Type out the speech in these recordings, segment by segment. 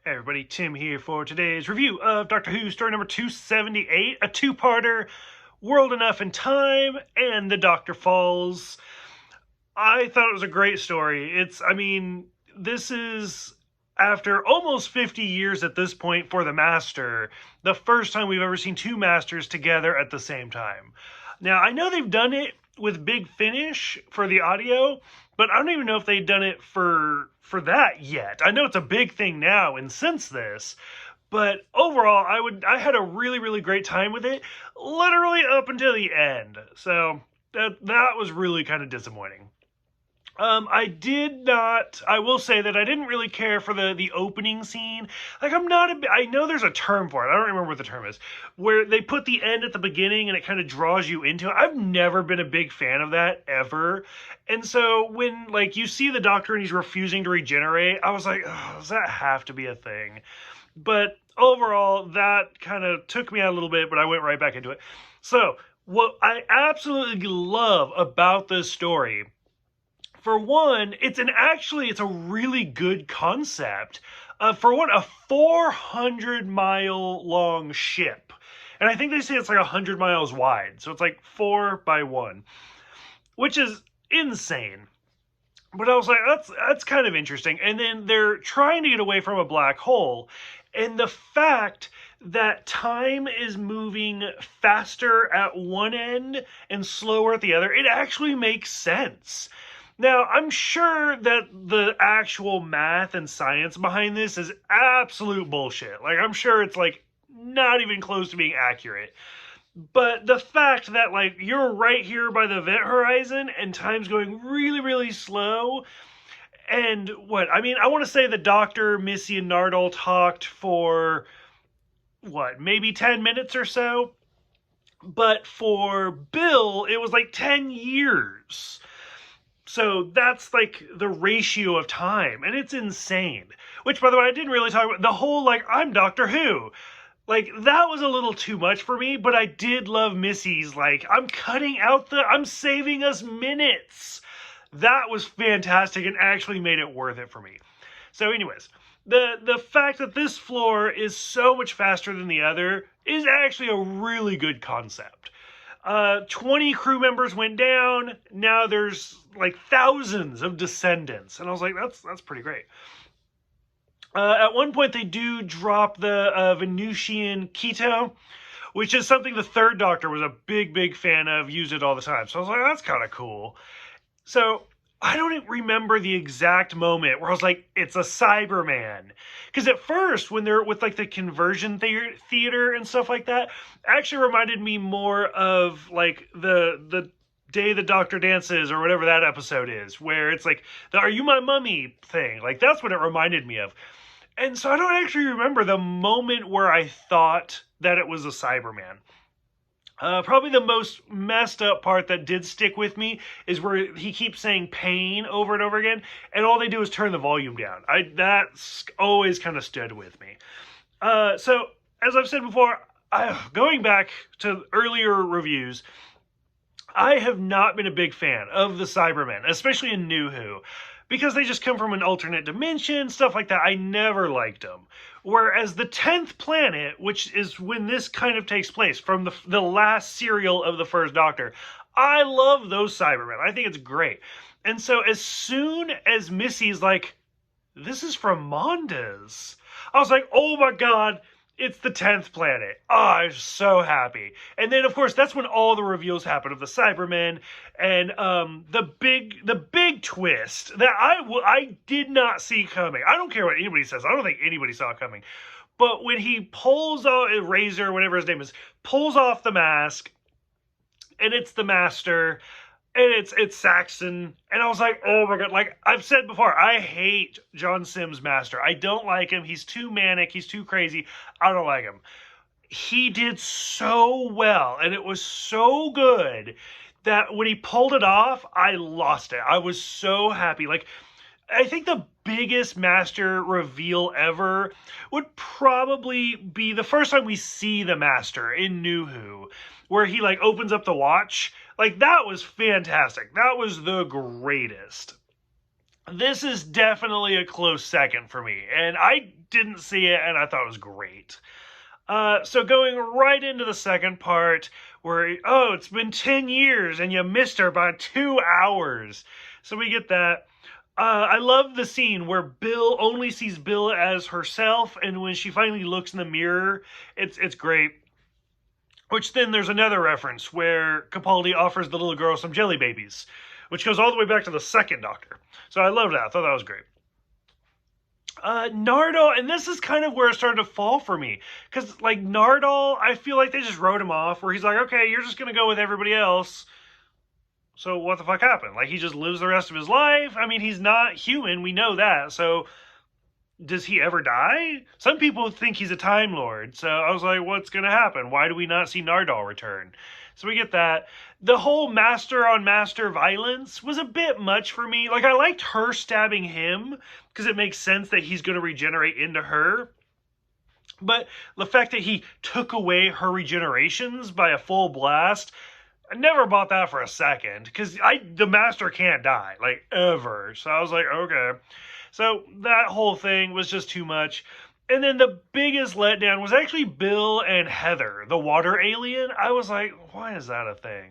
Hey everybody, Tim here for today's review of Doctor Who story number 278, a two-parter, World Enough in Time, and The Doctor Falls. I thought it was a great story. This is, after almost 50 years at this point for the Master, the first time we've ever seen two Masters together at the same time. Now, I know they've done it with Big Finish for the audio, but I don't even know if they've done it for that yet. I know it's a big thing now and since this, but overall I had a really great time with it, literally up until the end. So that was really kind of disappointing. I will say that I didn't really care for the opening scene. Like, I know there's a term for it. I don't remember what the term is, where they put the end at the beginning and it kind of draws you into it. I've never been a big fan of that, ever. And so when, like, you see the Doctor and he's refusing to regenerate, I was like, oh, does that have to be a thing? But overall, that kind of took me out a little bit, but I went right back into it. So, what I absolutely love about this story, for one, it's a really good concept. For one, a 400-mile long ship, and I think they say it's like 100 miles wide, so it's like 4 by 1, which is insane. But I was like, that's kind of interesting. And then they're trying to get away from a black hole, and the fact that time is moving faster at one end and slower at the other, it actually makes sense. Now, I'm sure that the actual math and science behind this is absolute bullshit. Like, I'm sure it's, like, not even close to being accurate. But the fact that, like, you're right here by the event horizon and time's going really slow. And I want to say the Doctor, Missy, and Nardole talked for, maybe 10 minutes or so? But for Bill, it was like 10 years. So that's like the ratio of time, and it's insane. Which, by the way, I didn't really talk about the whole, like, I'm Doctor Who. Like, that was a little too much for me, but I did love Missy's, like, I'm saving us minutes. That was fantastic and actually made it worth it for me. So anyways, the fact that this floor is so much faster than the other is actually a really good concept. 20 crew members went down. Now there's like thousands of descendants. And I was like, that's pretty great. At one point, they do drop the Venusian Keto, which is something the Third Doctor was a big fan of, used it all the time. So I was like, that's kind of cool. So I don't remember the exact moment where I was like, it's a Cyberman. Because at first, when they're with like the conversion theater and stuff like that, actually reminded me more of like the Day the Doctor Dances or whatever that episode is, where it's like the Are You My Mummy thing. Like, that's what it reminded me of. And so I don't actually remember the moment where I thought that it was a Cyberman. Probably the most messed up part that did stick with me is where he keeps saying pain over and over again, and all they do is turn the volume down. That's always kind of stood with me. So, as I've said before, going back to earlier reviews, I have not been a big fan of the Cybermen, especially in New Who, because they just come from an alternate dimension, stuff like that. I never liked them. Whereas the 10th planet, which is when this kind of takes place, from the last serial of the First Doctor, I love those Cybermen. I think it's great. And so as soon as Missy's like, this is from Mondas, I was like, oh my god, it's the 10th planet. Oh, I'm so happy. And then, of course, that's when all the reveals happen of the Cybermen, and the big twist that I did not see coming. I don't care what anybody says. I don't think anybody saw it coming. But when he pulls off Razor, whatever his name is, pulls off the mask, and it's the Master, and it's Saxon, and I was like, oh my god, like I've said before, I hate John Sims' Master. I don't like him. He's too manic. He's too crazy. I don't like him. He did so well, and it was so good that when he pulled it off, I lost it. I was so happy. Like, I think the biggest Master reveal ever would probably be the first time we see the Master in New Who, where he like opens up the watch. Like, that was fantastic. That was the greatest. This is definitely a close second for me, and I didn't see it, and I thought it was great. So going right into the second part, where oh, it's been 10 years and you missed her by 2 hours. So we get that. I love the scene where Bill only sees Bill as herself, and when she finally looks in the mirror, it's great. Which then there's another reference where Capaldi offers the little girl some jelly babies, which goes all the way back to the second Doctor. So I love that. I thought that was great. Nardole, and this is kind of where it started to fall for me. Because, like, Nardole, I feel like they just wrote him off, where he's like, okay, you're just going to go with everybody else. So what the fuck happened? Like, he just lives the rest of his life? I mean, he's not human. We know that. So does he ever die? Some people think he's a Time Lord. So I was like, what's going to happen? Why do we not see Nardole return? So we get that. The whole master on master violence was a bit much for me. Like, I liked her stabbing him because it makes sense that he's going to regenerate into her. But the fact that he took away her regenerations by a full blast, I never bought that for a second. Because the master can't die, like, ever. So I was like, okay. So that whole thing was just too much. And then the biggest letdown was actually Bill and Heather, the water alien. I was like, why is that a thing?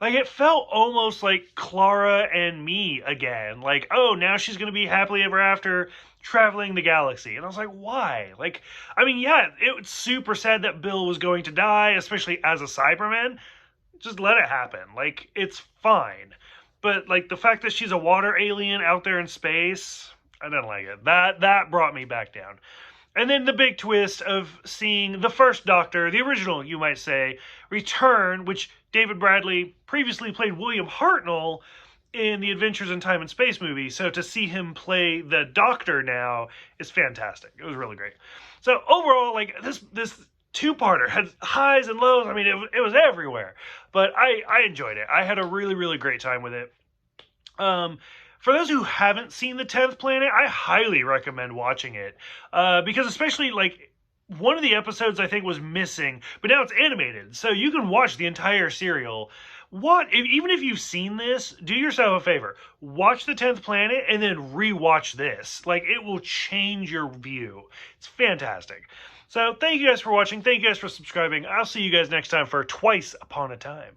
Like, it felt almost like Clara and me again. Like, oh, now she's going to be happily ever after traveling the galaxy. And I was like, why? Like, I mean, yeah, it was super sad that Bill was going to die, especially as a Cyberman. Just let it happen. Like, it's fine. But, like, the fact that she's a water alien out there in space, I didn't like it. That brought me back down. And then the big twist of seeing the first Doctor, the original, you might say, return, which David Bradley previously played William Hartnell in the Adventures in Time and Space movie. So to see him play the Doctor now is fantastic. It was really great. So overall, like, this two-parter had highs and lows. I mean, it was everywhere. But I enjoyed it. I had a really, really great time with it. For those who haven't seen The 10th Planet, I highly recommend watching it. Because especially, like, one of the episodes I think was missing, but now it's animated. So you can watch the entire serial. Even if you've seen this, do yourself a favor. Watch The 10th Planet and then rewatch this. Like, it will change your view. It's fantastic. So thank you guys for watching. Thank you guys for subscribing. I'll see you guys next time for Twice Upon a Time.